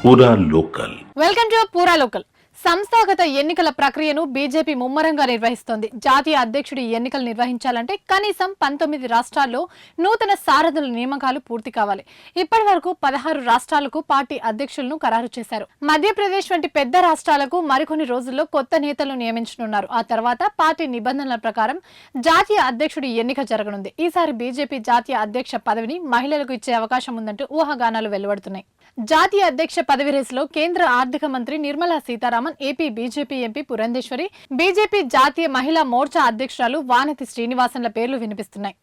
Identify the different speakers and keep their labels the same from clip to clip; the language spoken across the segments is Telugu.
Speaker 1: పూరా లోకల్.
Speaker 2: వెల్కమ్ టు పూరా లోకల్. సంస్థాగత ఎన్నికల ప్రక్రియను బీజేపీ ముమ్మరంగా నిర్వహిస్తోంది. జాతీయ అధ్యక్షుడి ఎన్నికలు నిర్వహించాలంటే కనీసం 19 రాష్ట్రాల్లో నూతన సారథుల నియామకాలు పూర్తి కావాలి. ఇప్పటి వరకు 16 రాష్ట్రాలకు పార్టీ అధ్యక్షులను ఖరారు చేశారు. మధ్యప్రదేశ్ వంటి పెద్ద రాష్ట్రాలకు మరికొన్ని రోజుల్లో కొత్త నేతలను నియమించనున్నారు. ఆ తర్వాత పార్టీ నిబంధనల ప్రకారం జాతీయ అధ్యక్షుడి ఎన్నిక జరగనుంది. ఈసారి బీజేపీ జాతీయ అధ్యక్ష పదవిని మహిళలకు ఇచ్చే అవకాశం ఉందంటూ ఊహాగానాలు వెలువడుతున్నాయి. జాతీయ అధ్యక్ష పదవి రేసులో కేంద్ర ఆర్థిక మంత్రి Nirmala Sitharaman, AP BJP MP Purandeswari, BJP జాతీయ మహిళా మోర్చా అధ్యక్షురాలు వానతి శ్రీనివాసన్ల పేర్లు వినిపిస్తున్నాయి.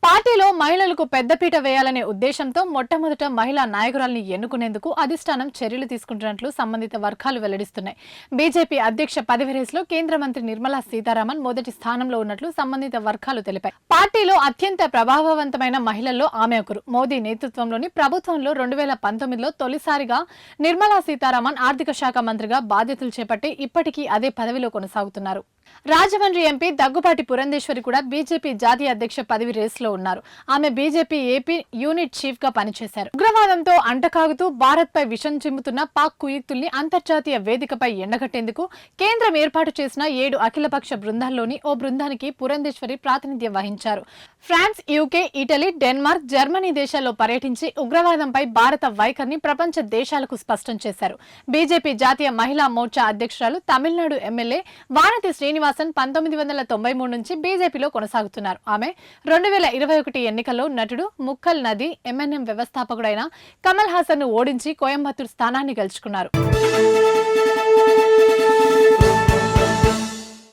Speaker 2: పార్టీలో మహిళలకు పెద్దపీట వేయాలనే ఉద్దేశంతో మొట్టమొదట మహిళా నాయకురాల్ని ఎన్నుకునేందుకు అధిష్టానం చర్యలు తీసుకుంటున్నట్లు సంబంధిత వర్గాలు వెల్లడిస్తున్నాయి. బీజేపీ అధ్యక్ష పదవి రేసులో కేంద్ర మంత్రి నిర్మలా సీతారామన్ మొదటి స్థానంలో ఉన్నట్లు సంబంధిత వర్గాలు తెలిపాయి. పార్టీలో అత్యంత ప్రభావవంతమైన మహిళల్లో ఆమె ఒకరు. మోదీ నేతృత్వంలోని ప్రభుత్వంలో 2019లో తొలిసారిగా నిర్మలా సీతారామన్ ఆర్థిక శాఖ మంత్రిగా బాధ్యతలు చేపట్టి ఇప్పటికీ అదే పదవిలో కొనసాగుతున్నారు. రాజమండ్రి ఎంపీ దగ్గుపాటి పురంధేశ్వరి కూడా బీజేపీ జాతీయ అధ్యక్ష పదవి రేసులో ఉన్నారు. ఆమె బీజేపీ ఏపీ యూనిట్ చీఫ్ గా పనిచేశారు. ఉగ్రవాదంతో అంటకాగుతూ భారత్ పై విషం చిమ్ముతున్న పాక్ కుయుక్తుల్ని అంతర్జాతీయ వేదికపై ఎండగట్టేందుకు కేంద్రం ఏర్పాటు చేసిన 7 అఖిలపక్ష బృందాల్లోని ఓ బృందానికి పురంధేశ్వరి ప్రాతినిధ్యం వహించారు. France, UK, Italy, Denmark, Germany దేశాల్లో పర్యటించి ఉగ్రవాదంపై భారత వైఖరిని ప్రపంచ దేశాలకు స్పష్టం చేశారు. బీజేపీ జాతీయ మహిళా మోర్చా అధ్యక్షురాలు, తమిళనాడు ఎమ్మెల్యే వానతి శ్రీనివాసన్ 1993 నుంచి బీజేపీలో కొనసాగుతున్నారు. ఆమె 2021 ఎన్నికల్లో నటుడు ముక్కల్ నది ఎంఎన్ఎం వ్యవస్థాపకుడైన కమల్ హాసన్ ను ఓడించి కోయంబత్తూర్ స్థానాన్ని గెలుచుకున్నారు.